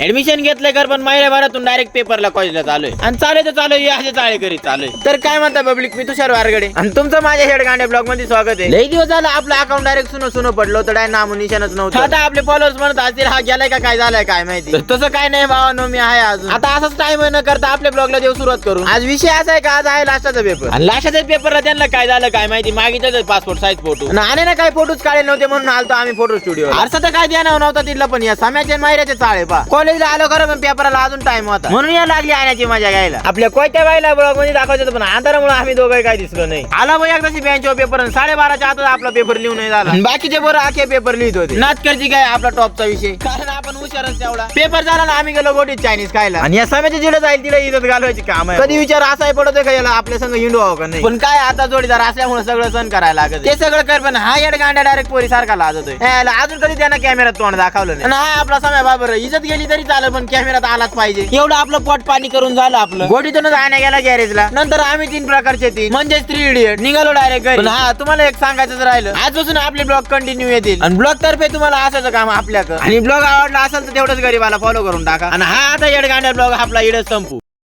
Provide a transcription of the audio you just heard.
Admission घेतलंय कर पण महिन्याभरातून डायरेक्ट पेपरला कॉलेजला चालू आहे आणि चालू असे चाळे करीत चालू आहे. तर काय म्हणता पब्लिक, मी तुषार वारगडे आणि तुमचं माझ्या हेडगांड्या ब्लॉग मध्ये स्वागत आहे. लई दिवस झाला आपलं अकाउंट डायरेक्ट सुनो पडलो होतं, डायरेक्ट नामो निशाणच नव्हतं. आता आपले फॉलोअर्स म्हणत असतील हा गेलाय का काय झालाय काय माहिती. तसं काय नाही भावानो, मी आहे अजून. आता असंच टाइम न करता आपल्या ब्लॉगला देऊ सुरुवात करू. आज विषय असा आहे का आज आहे लास्टाचा पेपर आणि लास्टाच्या पेपरला त्यांना काय झालं काय माहिती, मागितलं पासपोर्ट साईज फोटो आणि ना काही फोटोच काढले नव्हते म्हणून आलतो आम्ही फोटो स्टुडिओ. अर्थ तर काय देणार नव्हता तिथला, पण या साम्याच्या मायऱ्याचे चाळे पा कॉलेजला आलो खरं पण पेपरला अजून टाइम होता म्हणून या लागली आण्याची मजा घ्यायला. आपल्या कोयत्या बाईला ब्लॉग मध्ये दाखवायचं पण अंधारामुळे आम्ही दोघं काय दिसलो नाही. आला मग एकदाची बेंचवर पेपर 12:30च्या आतच आपला पेपर लिहून नाही झाला. बाकीचे बरं आखे पेपर लिहित होते. नाचकरची काय आपला टॉपचा विषय, कारण आपण हुशारच तेवढा. पेपर झाला ना आम्ही गेलो गोटीत चायनीज खायला आणि या साम्याच्या जिडे जाईल तिला इज्जत घालवायची काम आहे. कधी विचार असाही पडतोय का याला आपल्या संग हिंडू व्हावं का नाही, पण काय आता जोडीदार असल्यामुळे सगळं सण करायला लागत. ते सगळं कर पण हा येड गांड्या डायरेक्ट पोरी सारखा लाजतोय. अजून कधी त्यांना कॅमेऱ्यात तोंड दाखवलं नाही. हा आपला समय बाबर इज्जत गेली तरी चालेल पण कॅमेऱ्यात आलाच पाहिजे. एवढं आपलं पोट पाणी करून झालं आपलं. गोटीतूनच आण्या गेला गॅरेजला. नंतर आम्ही 3 प्रकारचे 3 म्हणजे 3 इडियट निघालो डायरेक्ट घरी. हा तुम्हाला एक सांगायचं राहिलं, आजपासून आपले ब्लॉग कंटिन्यू येतील आणि ब्लॉग तर्फे तुम्हाला असायचं काम आपल्याकडे. आणि ब्लॉग आवडला असेल तर तेवढंच गरीबाला फॉलो करून टाका. आणि हा आता येड गांड्या ब्लॉग आपला इडच संपू.